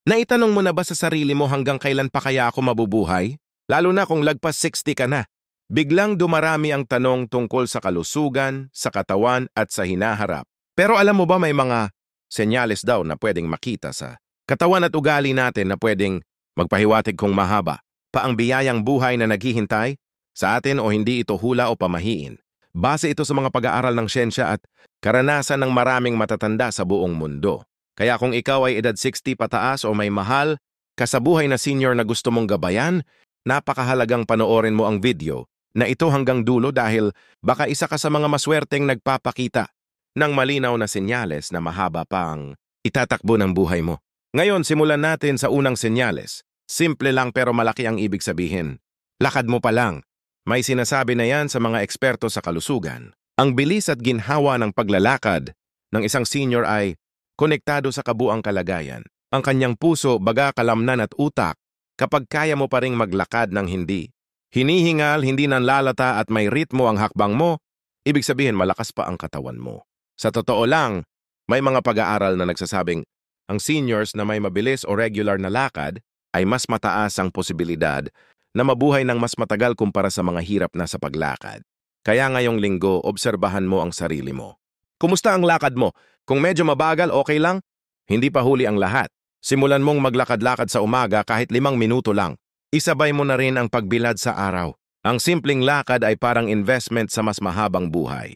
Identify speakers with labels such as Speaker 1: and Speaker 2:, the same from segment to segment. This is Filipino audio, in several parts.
Speaker 1: Naitanong mo na ba sa sarili mo hanggang kailan pa kaya ako mabubuhay? Lalo na kung lagpas 60 ka na. Biglang dumarami ang tanong tungkol sa kalusugan, sa katawan at sa hinaharap. Pero alam mo ba may mga senyales daw na pwedeng makita sa katawan at ugali natin na pwedeng magpahiwatig kung mahaba pa ang biyayang buhay na naghihintay sa atin o hindi ito hula o pamahiin. Base ito sa mga pag-aaral ng siyensya at karanasan ng maraming matatanda sa buong mundo. Kaya kung ikaw ay edad 60 pataas o may mahal ka sa buhay na senior na gusto mong gabayan, napakahalagang panoorin mo ang video na ito hanggang dulo dahil baka isa ka sa mga maswerteng nagpapakita ng malinaw na senyales na mahaba pa ang itatakbo ng buhay mo. Ngayon, simulan natin sa unang senyales. Simple lang pero malaki ang ibig sabihin. Lakad mo pa lang. May sinasabi na yan sa mga eksperto sa kalusugan. Ang bilis at ginhawa ng paglalakad ng isang senior ay konektado sa kabuang kalagayan. Ang kanyang puso, baga, kalamnan at utak kapag kaya mo pa ring maglakad ng hindi hinihingal, hindi nanlalata at may ritmo ang hakbang mo, ibig sabihin malakas pa ang katawan mo. Sa totoo lang, may mga pag-aaral na nagsasabing ang seniors na may mabilis o regular na lakad ay mas mataas ang posibilidad na mabuhay ng mas matagal kumpara sa mga hirap na sa paglakad. Kaya ngayong linggo, obserbahan mo ang sarili mo. Kumusta ang lakad mo? Kung medyo mabagal, okay lang? Hindi pa huli ang lahat. Simulan mong maglakad-lakad sa umaga kahit 5 minuto lang. Isabay mo na rin ang pagbilad sa araw. Ang simpleng lakad ay parang investment sa mas mahabang buhay.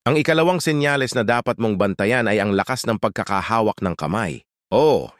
Speaker 1: Ang ikalawang senyales na dapat mong bantayan ay ang lakas ng pagkakahawak ng kamay.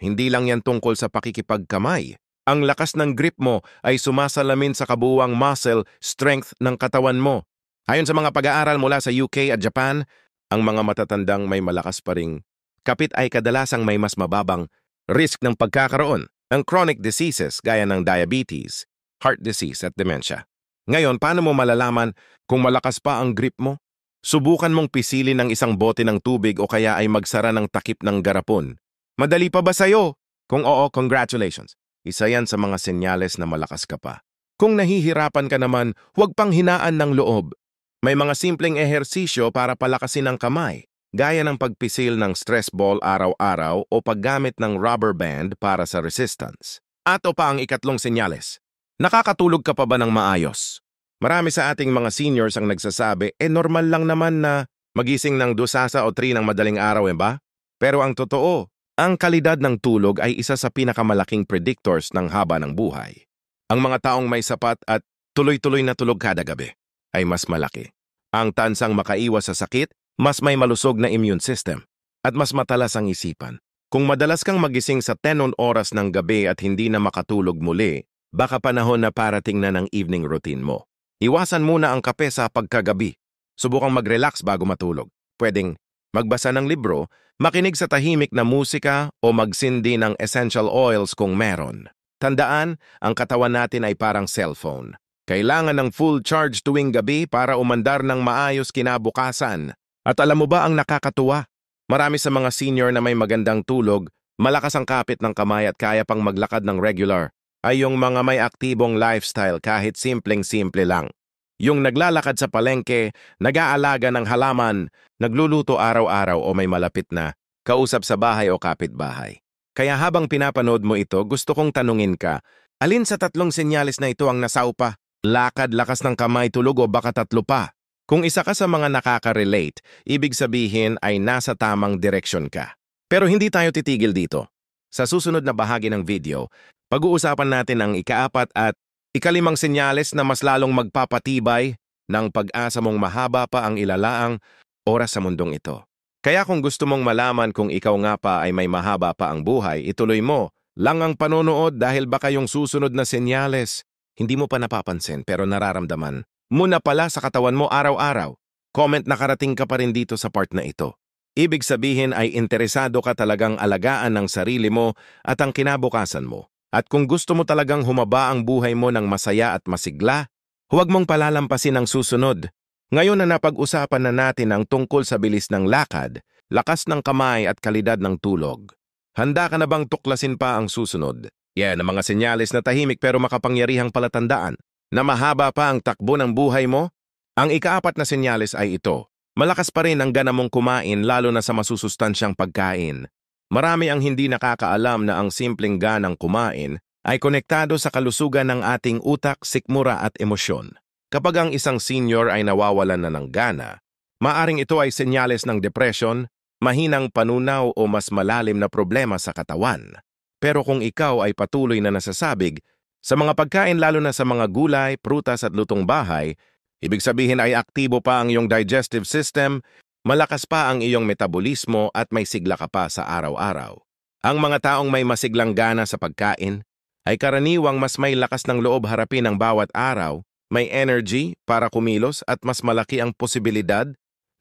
Speaker 1: Hindi lang yan tungkol sa pakikipagkamay. Ang lakas ng grip mo ay sumasalamin sa kabuuang muscle strength ng katawan mo. Ayon sa mga pag-aaral mula sa UK at Japan, ang mga matatandang may malakas pa ring kapit ay kadalasang may mas mababang risk ng pagkakaroon ng chronic diseases gaya ng diabetes, heart disease at dementia. Ngayon, paano mo malalaman kung malakas pa ang grip mo? Subukan mong pisilin ng isang bote ng tubig o kaya ay magsara ng takip ng garapon. Madali pa ba sa'yo? Kung oo, congratulations. Isa yan sa mga senyales na malakas ka pa. Kung nahihirapan ka naman, huwag pang hinaan ng loob. May mga simpleng ehersisyo para palakasin ang kamay, gaya ng pagpisil ng stress ball araw-araw o paggamit ng rubber band para sa resistance. Ato pa ang ikatlong senyales. Nakakatulog ka pa ba ng maayos? Marami sa ating mga seniors ang nagsasabi, normal lang naman na magising ng 2 o 3 ng madaling araw, ba? Pero ang totoo, ang kalidad ng tulog ay isa sa pinakamalaking predictors ng haba ng buhay. Ang mga taong may sapat at tuloy-tuloy na tulog kada gabi ay mas malaki. Ang tansang makaiwas sa sakit, mas may malusog na immune system, at mas matalas ang isipan. Kung madalas kang magising sa 10 oras ng gabi at hindi na makatulog muli, baka panahon na parating na ng evening routine mo. Iwasan muna ang kape sa pagkagabi. Subukang mag-relax bago matulog. Pwedeng magbasa ng libro, makinig sa tahimik na musika o magsindi ng essential oils kung meron. Tandaan, ang katawan natin ay parang cellphone. Kailangan ng full charge tuwing gabi para umandar ng maayos kinabukasan. At alam mo ba ang nakakatuwa? Marami sa mga senior na may magandang tulog, malakas ang kapit ng kamay at kaya pang maglakad ng regular, ay yung mga may aktibong lifestyle kahit simpleng-simple lang. Yung naglalakad sa palengke, nag-aalaga ng halaman, nagluluto araw-araw o may malapit na kausap sa bahay o kapitbahay. Kaya habang pinapanood mo ito, gusto kong tanungin ka, alin sa 3 senyales na ito ang nasaupa? Lakad, lakas ng kamay, tulog o baka 3 pa? Kung isa ka sa mga nakaka-relate, ibig sabihin ay nasa tamang direksyon ka. Pero hindi tayo titigil dito. Sa susunod na bahagi ng video, pag-uusapan natin ang ika-4 at ika-5 senyales na mas lalong magpapatibay ng pag-asa mong mahaba pa ang ilalaang oras sa mundong ito. Kaya kung gusto mong malaman kung ikaw nga pa ay may mahaba pa ang buhay, ituloy mo lang ang panonood dahil baka yung susunod na senyales hindi mo pa napapansin pero nararamdaman mo na pala sa katawan mo araw-araw. Comment na karating ka pa rin dito sa part na ito. Ibig sabihin ay interesado ka talagang alagaan ng sarili mo at ang kinabukasan mo. At kung gusto mo talagang humaba ang buhay mo ng masaya at masigla, huwag mong palalampasin ang susunod. Ngayon na napag-usapan na natin ang tungkol sa bilis ng lakad, lakas ng kamay at kalidad ng tulog. Handa ka na bang tuklasin pa ang susunod? Yan ang mga senyales na tahimik pero makapangyarihang palatandaan na mahaba pa ang takbo ng buhay mo. Ang ika-4 na senyales ay ito. Malakas pa rin ang gana mong kumain lalo na sa masusustansyang pagkain. Marami ang hindi nakakaalam na ang simpleng ganang kumain ay konektado sa kalusugan ng ating utak, sikmura at emosyon. Kapag ang isang senior ay nawawalan na ng gana, maaring ito ay senyales ng depression, mahinang panunaw o mas malalim na problema sa katawan. Pero kung ikaw ay patuloy na nasasabig, sa mga pagkain lalo na sa mga gulay, prutas at lutong bahay, ibig sabihin ay aktibo pa ang iyong digestive system, malakas pa ang iyong metabolismo at may sigla ka pa sa araw-araw. Ang mga taong may masiglang gana sa pagkain ay karaniwang mas may lakas ng loob harapin ang bawat araw, may energy para kumilos at mas malaki ang posibilidad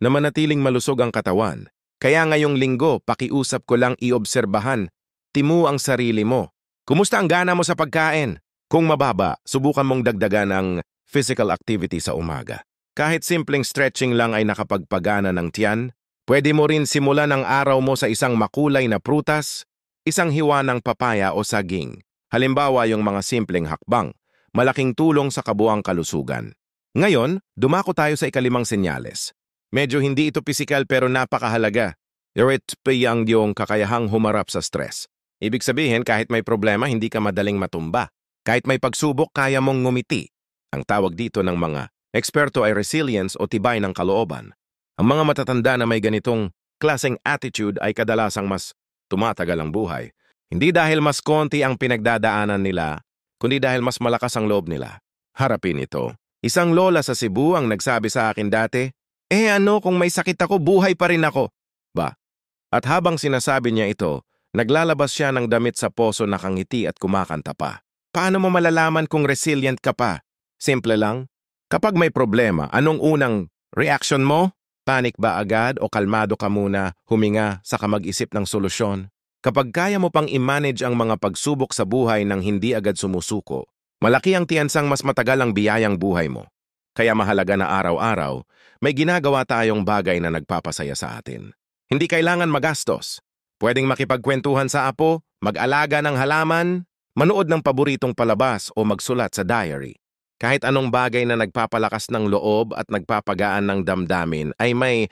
Speaker 1: na manatiling malusog ang katawan. Kaya ngayong linggo, pakiusap ko lang iobserbahan, timu ang sarili mo. Kumusta ang gana mo sa pagkain? Kung mababa, subukan mong dagdagan ang physical activity sa umaga. Kahit simpleng stretching lang ay nakapagpagana ng tiyan, pwede mo rin simulan ang araw mo sa isang makulay na prutas, isang hiwa ng papaya o saging. Halimbawa yung mga simpleng hakbang, malaking tulong sa kabuang kalusugan. Ngayon, dumako tayo sa ikalimang senyales. Medyo hindi ito pisikal pero napakahalaga. Ito ang iyong kakayahang humarap sa stress. Ibig sabihin kahit may problema hindi ka madaling matumba. Kahit may pagsubok kaya mong ngumiti. Ang tawag dito ng mga eksperto ay resilience o tibay ng kalooban. Ang mga matatanda na may ganitong klaseng attitude ay kadalasang mas tumatagal ang buhay. Hindi dahil mas konti ang pinagdadaanan nila, kundi dahil mas malakas ang loob nila. Harapin ito. Isang lola sa Cebu ang nagsabi sa akin dati, ano kung may sakit ako, buhay pa rin ako. At habang sinasabi niya ito, naglalabas siya ng damit sa poso nakangiti at kumakanta pa. Paano mo malalaman kung resilient ka pa? Simple lang. Kapag may problema, anong unang reaction mo? Panic ba agad o kalmado ka muna, huminga, saka mag-isip ng solusyon? Kapag kaya mo pang i-manage ang mga pagsubok sa buhay nang hindi agad sumusuko, malaki ang tiyansang mas matagal ang biyayang buhay mo. Kaya mahalaga na araw-araw, may ginagawa tayong bagay na nagpapasaya sa atin. Hindi kailangan magastos. Pwedeng makipagkwentuhan sa apo, mag-alaga ng halaman, manood ng paboritong palabas o magsulat sa diary. Kahit anong bagay na nagpapalakas ng loob at nagpapagaan ng damdamin ay may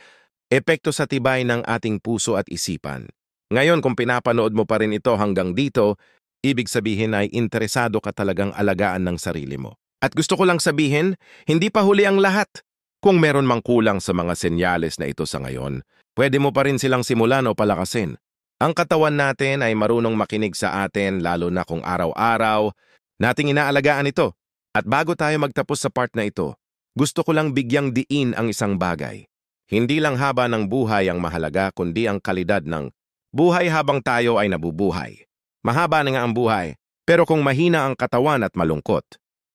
Speaker 1: epekto sa tibay ng ating puso at isipan. Ngayon kung pinapanood mo pa rin ito hanggang dito, ibig sabihin ay interesado ka talagang alagaan ng sarili mo. At gusto ko lang sabihin, hindi pa huli ang lahat. Kung meron mang kulang sa mga senyales na ito sa ngayon, pwede mo pa rin silang simulan o palakasin. Ang katawan natin ay marunong makinig sa atin lalo na kung araw-araw nating inaalagaan ito. At bago tayo magtapos sa part na ito, gusto ko lang bigyang diin ang isang bagay. Hindi lang haba ng buhay ang mahalaga kundi ang kalidad ng buhay habang tayo ay nabubuhay. Mahaba na nga ang buhay, pero kung mahina ang katawan at malungkot,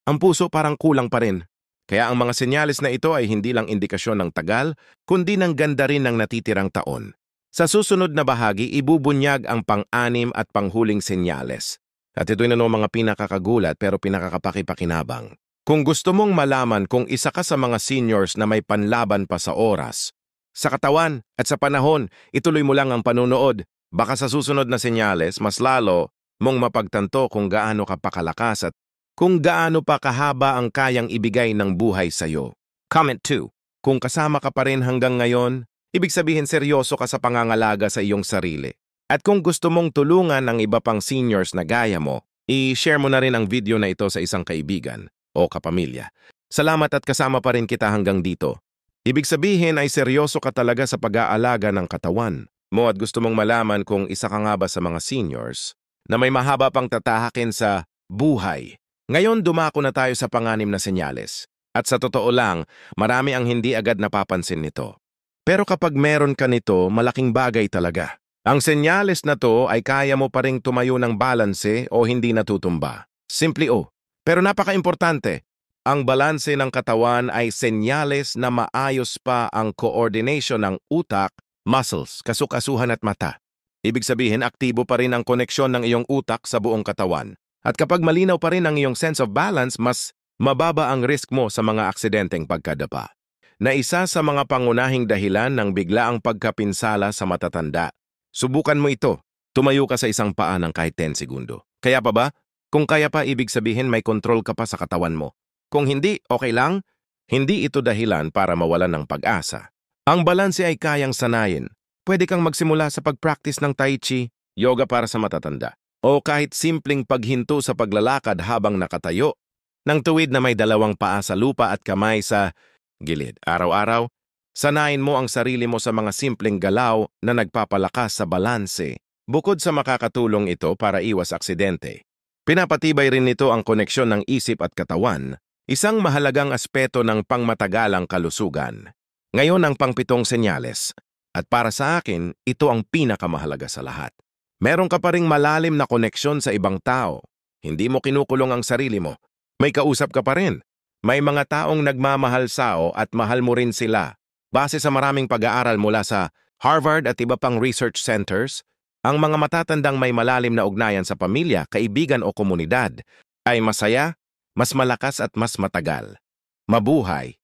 Speaker 1: ang puso parang kulang pa rin. Kaya ang mga senyales na ito ay hindi lang indikasyon ng tagal, kundi ng ganda rin ng natitirang taon. Sa susunod na bahagi, ibubunyag ang pang-anim at panghuling senyales. At ito'y na mga pinakakagulat pero pinakakapakipakinabang. Kung gusto mong malaman kung isa ka sa mga seniors na may panlaban pa sa oras, sa katawan at sa panahon, ituloy mo lang ang panunood. Baka sa susunod na senyales, mas lalo mong mapagtanto kung gaano ka pakalakas at kung gaano pa kahaba ang kayang ibigay ng buhay sa'yo. Comment 2. Kung kasama ka pa rin hanggang ngayon, ibig sabihin seryoso ka sa pangangalaga sa iyong sarili. At kung gusto mong tulungan ng iba pang seniors na gaya mo, i-share mo na rin ang video na ito sa isang kaibigan o kapamilya. Salamat at kasama pa rin kita hanggang dito. Ibig sabihin ay seryoso ka talaga sa pag-aalaga ng katawan mo at gusto mong malaman kung isa ka nga ba sa mga seniors na may mahaba pang tatahakin sa buhay. Ngayon dumako na tayo sa pang-anim na senyales. At sa totoo lang, marami ang hindi agad napapansin nito. Pero kapag meron ka nito, malaking bagay talaga. Ang senyales na to ay kaya mo pa ring tumayo ng balanse o hindi natutumba. Simple o. Pero napaka-importante, ang balanse ng katawan ay senyales na maayos pa ang coordination ng utak, muscles, kasukasuhan at mata. Ibig sabihin, aktibo pa rin ang koneksyon ng iyong utak sa buong katawan. At kapag malinaw pa rin ang iyong sense of balance, mas mababa ang risk mo sa mga aksidenteng pagkadapa. Na isa sa mga pangunahing dahilan ng biglaang pagkapinsala sa matatanda. Subukan mo ito. Tumayo ka sa isang paa ng kahit 10 segundo. Kaya pa ba? Kung kaya pa, ibig sabihin may control ka pa sa katawan mo. Kung hindi, okay lang. Hindi ito dahilan para mawalan ng pag-asa. Ang balanse ay kayang sanayin. pwede kang magsimula sa pag-practice ng Tai Chi, yoga para sa matatanda, o kahit simpleng paghinto sa paglalakad habang nakatayo, ng tuwid na may dalawang paa sa lupa at kamay sa gilid. Araw-araw, sanayin mo ang sarili mo sa mga simpleng galaw na nagpapalakas sa balanse. Bukod sa makakatulong ito para iwas aksidente, pinapatibay rin nito ang koneksyon ng isip at katawan, isang mahalagang aspeto ng pangmatagalang kalusugan. Ngayon ang pangpitong senyales, at para sa akin, ito ang pinakamahalaga sa lahat. Meron ka pa ring malalim na koneksyon sa ibang tao. Hindi mo kinukulong ang sarili mo. May kausap ka pa rin. May mga taong nagmamahal sao at mahal mo rin sila. Base sa maraming pag-aaral mula sa Harvard at iba pang research centers, ang mga matatandang may malalim na ugnayan sa pamilya, kaibigan o komunidad ay masaya, mas malakas at mas matagal. Mabuhay.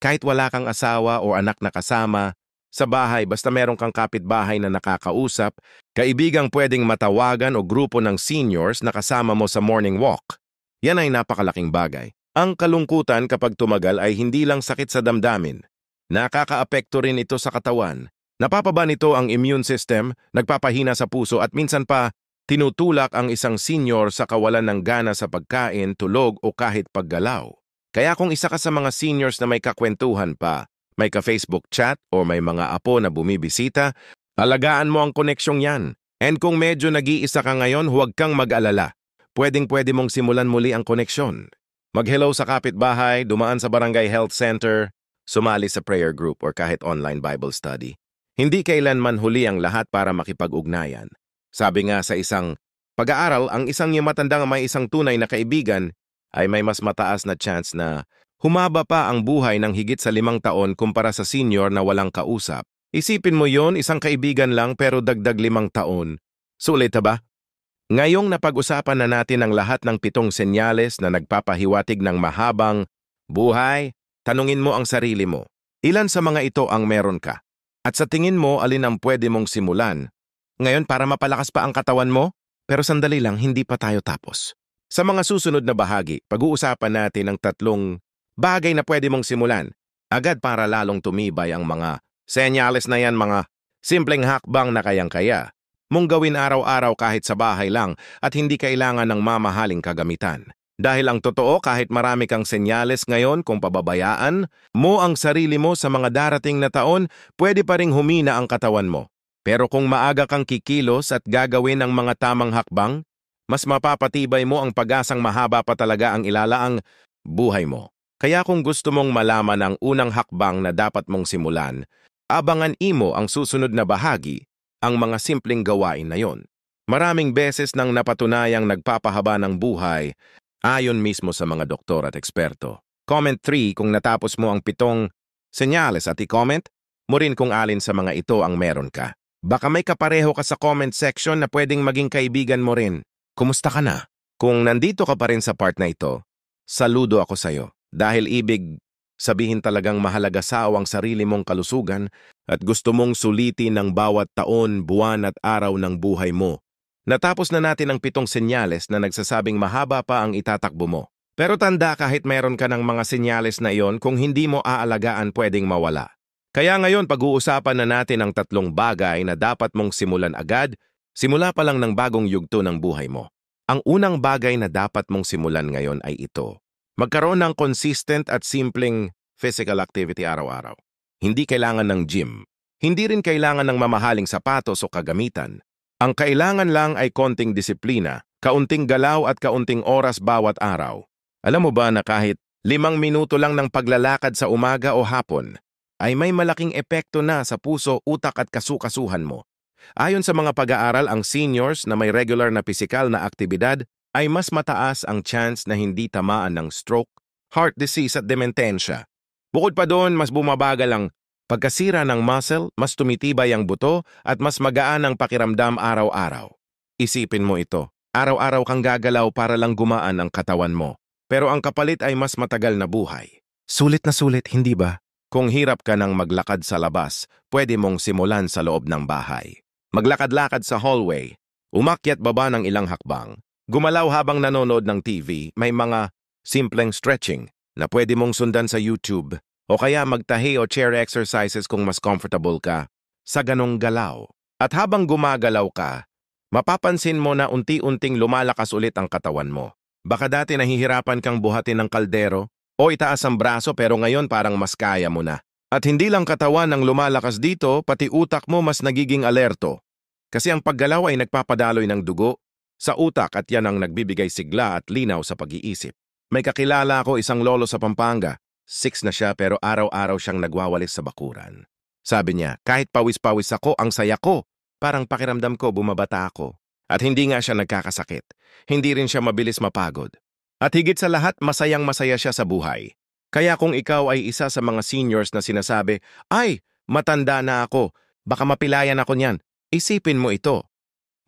Speaker 1: Kahit wala kang asawa o anak na kasama, sa bahay basta meron kang kapitbahay na nakakausap, kaibigang pwedeng matawagan o grupo ng seniors na kasama mo sa morning walk. Yan ay napakalaking bagay. Ang kalungkutan kapag tumagal ay hindi lang sakit sa damdamin. Nakakaapekto rin ito sa katawan. Napapaba nito ang immune system, nagpapahina sa puso at minsan pa tinutulak ang isang senior sa kawalan ng gana sa pagkain, tulog o kahit paggalaw. Kaya kung isa ka sa mga seniors na may kakwentuhan pa, may ka-Facebook chat o may mga apo na bumibisita, alagaan mo ang koneksyong yan. And kung medyo nag-iisa ka ngayon, huwag kang mag-alala. Pwedeng-pwede mong simulan muli ang koneksyon. Mag-hello sa kapitbahay, dumaan sa barangay health center, sumali sa prayer group or kahit online Bible study. Hindi kailanman huli ang lahat para makipag-ugnayan. Sabi nga sa isang pag-aaral, ang isang matandang may isang tunay na kaibigan ay may mas mataas na chance na humaba pa ang buhay ng higit sa 5 taon kumpara sa senior na walang kausap. Isipin mo yon, isang kaibigan lang pero dagdag 5 taon. Sulit ba? Ngayong napag-usapan na natin ang lahat ng 7 senyales na nagpapahiwatig ng mahabang buhay, tanungin mo ang sarili mo. Ilan sa mga ito ang meron ka? At sa tingin mo, alin ang pwede mong simulan? Ngayon para mapalakas pa ang katawan mo? Pero sandali lang, hindi pa tayo tapos. Sa mga susunod na bahagi, pag-uusapan natin ang 3 bagay na pwede mong simulan. Agad para lalong tumibay ang mga senyales na yan, mga simpleng hakbang na kayang-kaya mong gawin araw-araw kahit sa bahay lang at hindi kailangan ng mamahaling kagamitan. Dahil ang totoo, kahit marami kang senyales ngayon kung pababayaan mo ang sarili mo sa mga darating na taon, pwede pa ring humina ang katawan mo. Pero kung maaga kang kikilos at gagawin ang mga tamang hakbang, mas mapapatibay mo ang pag-asang mahaba pa talaga ang ilalaang buhay mo. Kaya kung gusto mong malaman ang unang hakbang na dapat mong simulan, abangan imo ang susunod na bahagi, ang mga simpleng gawain na yon. Maraming beses nang napatunayang nagpapahaba ng buhay, ayon mismo sa mga doktor at eksperto. Comment 3 kung natapos mo ang 7 senyales at i-comment mo rin kung alin sa mga ito ang meron ka. Baka may kapareho ka sa comment section na pwedeng maging kaibigan mo rin. Kumusta ka na? Kung nandito ka pa rin sa part na ito, saludo ako sa'yo. Dahil ibig sabihin talagang mahalaga sa ang sarili mong kalusugan at gusto mong sulitin ng bawat taon, buwan at araw ng buhay mo. Natapos na natin ang 7 senyales na nagsasabing mahaba pa ang itatakbo mo. Pero tanda, kahit meron ka ng mga senyales na iyon, kung hindi mo aalagaan pwedeng mawala. Kaya ngayon pag-uusapan na natin ang 3 bagay na dapat mong simulan agad, simula pa lang ng bagong yugto ng buhay mo. Ang unang bagay na dapat mong simulan ngayon ay ito. Magkaroon ng consistent at simpleng physical activity araw-araw. Hindi kailangan ng gym. Hindi rin kailangan ng mamahaling sapatos o kagamitan. Ang kailangan lang ay konting disiplina, kaunting galaw at kaunting oras bawat araw. Alam mo ba na kahit 5 minuto lang ng paglalakad sa umaga o hapon, ay may malaking epekto na sa puso, utak at kasukasuhan mo. Ayon sa mga pag-aaral, ang seniors na may regular na pisikal na aktibidad ay mas mataas ang chance na hindi tamaan ng stroke, heart disease at dementensya. Bukod pa doon, mas bumabagal ang pagkasira ng muscle, mas tumitibay ang buto at mas magaan ang pakiramdam araw-araw. Isipin mo ito, araw-araw kang gagalaw para lang gumaan ang katawan mo. Pero ang kapalit ay mas matagal na buhay. Sulit na sulit, hindi ba? Kung hirap ka ng maglakad sa labas, pwede mong simulan sa loob ng bahay. Maglakad-lakad sa hallway, umakyat baba ng ilang hakbang, gumalaw habang nanonood ng TV, may mga simpleng stretching na pwede mong sundan sa YouTube, o kaya magtahi o chair exercises kung mas comfortable ka. sa ganong galaw. At habang gumagalaw ka, mapapansin mo na unti-unting lumalakas ulit ang katawan mo. Baka dati nahihirapan kang buhatin ng kaldero o itaas ang braso pero ngayon parang mas kaya mo na. At hindi lang katawan ang lumalakas dito, pati utak mo mas nagiging alerto. Kasi ang paggalaw ay nagpapadaloy ng dugo sa utak at yan ang nagbibigay sigla at linaw sa pag-iisip. May kakilala ko isang lolo sa Pampanga. 6 na siya pero araw-araw siyang nagwawalis sa bakuran. Sabi niya, kahit pawis-pawis ako, ang saya ko. Parang pakiramdam ko bumabata ako. At hindi nga siya nagkakasakit. Hindi rin siya mabilis mapagod. At higit sa lahat, masayang-masaya siya sa buhay. Kaya kung ikaw ay isa sa mga seniors na sinasabi, ay, matanda na ako, baka mapilayan ako niyan, isipin mo ito.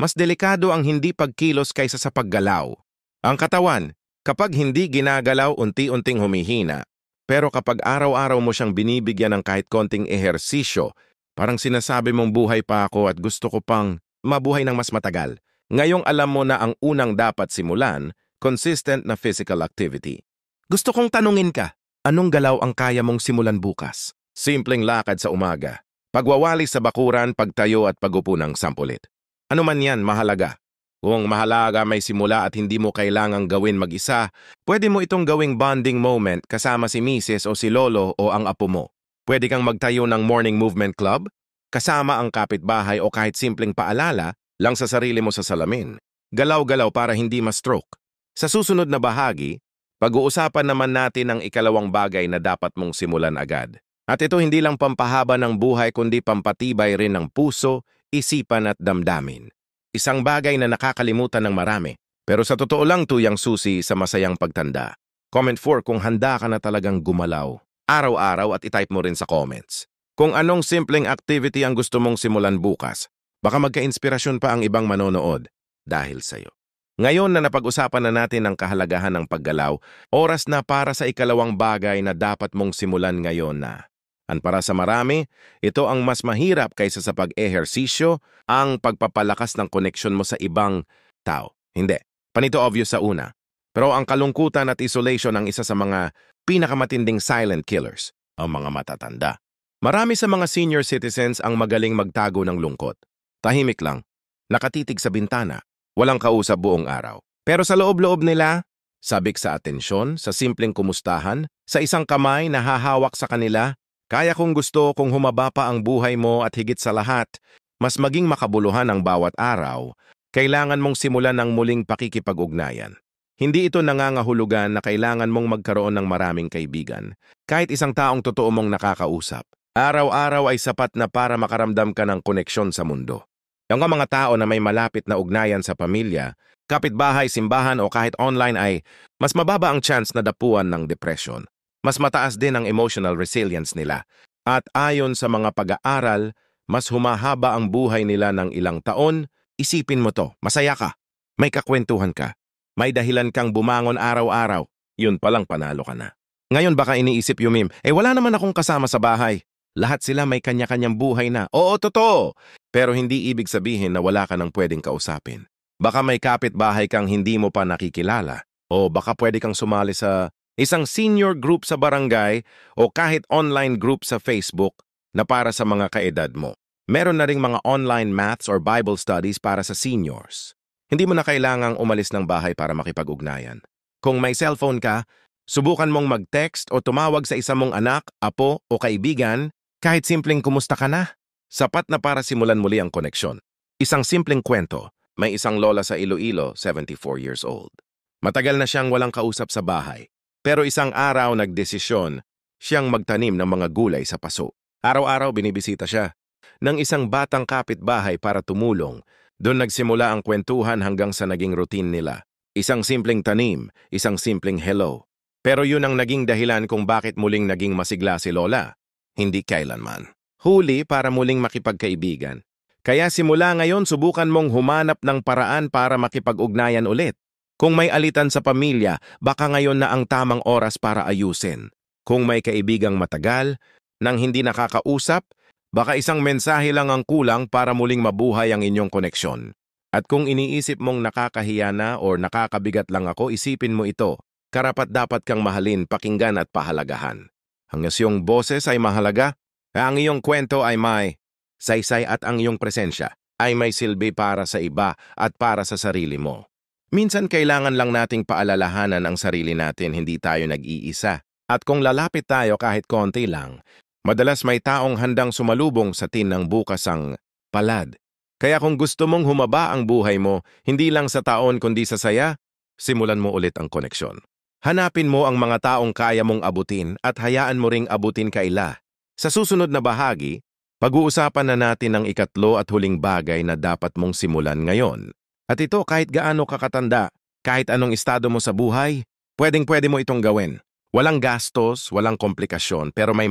Speaker 1: Mas delikado ang hindi pagkilos kaysa sa paggalaw. Ang katawan, kapag hindi ginagalaw, unti-unting humihina. Pero kapag araw-araw mo siyang binibigyan ng kahit konting ehersisyo, parang sinasabi mong buhay pa ako at gusto ko pang mabuhay ng mas matagal. Ngayong alam mo na ang unang dapat simulan, consistent na physical activity. Gusto kong tanungin ka, anong galaw ang kaya mong simulan bukas? Simpleng lakad sa umaga, pagwawalis sa bakuran, pagtayo at pagupo ng 10 ulit. Ano man yan, mahalaga. Kung mahalaga may simula at hindi mo kailangang gawin mag-isa, pwede mo itong gawing bonding moment kasama si Mrs. o si Lolo o ang apo mo. Pwede kang magtayo ng morning movement club, kasama ang kapitbahay o kahit simpleng paalala lang sa sarili mo sa salamin. Galaw-galaw para hindi ma-stroke. Sa susunod na bahagi, pag-uusapan naman natin ang ikalawang bagay na dapat mong simulan agad. At ito hindi lang pampahaba ng buhay kundi pampatibay rin ng puso, isipan at damdamin. Isang bagay na nakakalimutan ng marami, pero sa totoo lang tuyang susi sa masayang pagtanda. Comment 4 kung handa ka na talagang gumalaw. Araw-araw at itype mo rin sa comments. Kung anong simpleng activity ang gusto mong simulan bukas, baka magka-inspirasyon pa ang ibang manonood dahil sa'yo. Ngayon na napag-usapan na natin ang kahalagahan ng paggalaw, oras na para sa ikalawang bagay na dapat mong simulan ngayon na. Para sa marami, ito ang mas mahirap kaysa sa pag-ehersisyo, ang pagpapalakas ng koneksyon mo sa ibang tao. Hindi. Panito obvious sa una. Pero ang kalungkutan at isolation ang isa sa mga pinakamatinding silent killers, ang mga matatanda. Marami sa mga senior citizens ang magaling magtago ng lungkot. Tahimik lang, nakatitig sa bintana, walang kausap buong araw. Pero sa loob-loob nila, sabik sa atensyon, sa simpleng kumustahan, sa isang kamay na hahawak sa kanila. Kaya kung gusto kung humaba pa ang buhay mo at higit sa lahat, mas maging makabuluhan ang bawat araw, kailangan mong simulan ng muling pakikipag-ugnayan. Hindi ito nangangahulugan na kailangan mong magkaroon ng maraming kaibigan. Kahit isang taong totoo mong nakakausap, araw-araw ay sapat na para makaramdam ka ng koneksyon sa mundo. Ang mga tao na may malapit na ugnayan sa pamilya, kapitbahay, simbahan o kahit online ay mas mababa ang chance na dapuan ng depression. Mas mataas din ang emotional resilience nila. At ayon sa mga pag-aaral, mas humahaba ang buhay nila ng ilang taon. Isipin mo to, masaya ka, may kakwentuhan ka, may dahilan kang bumangon araw-araw, yun palang panalo ka na. Ngayon baka iniisip Yumim, wala naman akong kasama sa bahay. Lahat sila may kanya-kanyang buhay na. Oo, totoo. Pero hindi ibig sabihin na wala ka nang pwedeng kausapin. Baka may kapitbahay kang hindi mo pa nakikilala. O baka pwede kang sumali sa isang senior group sa barangay o kahit online group sa Facebook na para sa mga kaedad mo. Meron na ring mga online maths or Bible studies para sa seniors. Hindi mo na kailangang umalis ng bahay para makipag-ugnayan. Kung may cellphone ka, subukan mong mag-text o tumawag sa isa mong anak, apo o kaibigan, kahit simpleng kumusta ka na. Sapat na para simulan muli ang koneksyon. Isang simpleng kwento, may isang lola sa Iloilo, 74 years old. Matagal na siyang walang kausap sa bahay. Pero isang araw nagdesisyon siyang magtanim ng mga gulay sa paso. Araw-araw binibisita siya ng isang batang kapitbahay para tumulong. Doon nagsimula ang kwentuhan hanggang sa naging routine nila. Isang simpleng tanim, isang simpleng hello. Pero yun ang naging dahilan kung bakit muling naging masigla si Lola. Hindi kailanman. Huli para muling makipagkaibigan. Kaya simula ngayon subukan mong humanap ng paraan para makipag-ugnayan ulit. Kung may alitan sa pamilya, baka ngayon na ang tamang oras para ayusin. Kung may kaibigang matagal, nang hindi nakakausap, baka isang mensahe lang ang kulang para muling mabuhay ang inyong koneksyon. At kung iniisip mong nakakahiya na o nakakabigat lang ako, isipin mo ito. Karapat-dapat kang mahalin, pakinggan at pahalagahan. Ang iyong boses ay mahalaga, ang iyong kwento ay may saysay at ang iyong presensya ay may silbi para sa iba at para sa sarili mo. Minsan kailangan lang nating paalalahanan ang sarili natin, hindi tayo nag-iisa. At kung lalapit tayo kahit konti lang, madalas may taong handang sumalubong sa tinang bukas ang palad. Kaya kung gusto mong humaba ang buhay mo, hindi lang sa taon kundi sa saya, simulan mo ulit ang koneksyon. Hanapin mo ang mga taong kaya mong abutin at hayaan mo ring abutin kaila. Sa susunod na bahagi, pag-uusapan na natin ang ikatlo at huling bagay na dapat mong simulan ngayon. At ito kahit gaano kakatanda, kahit anong estado mo sa buhay, pwedeng-pwede mo itong gawin. Walang gastos, walang komplikasyon, pero may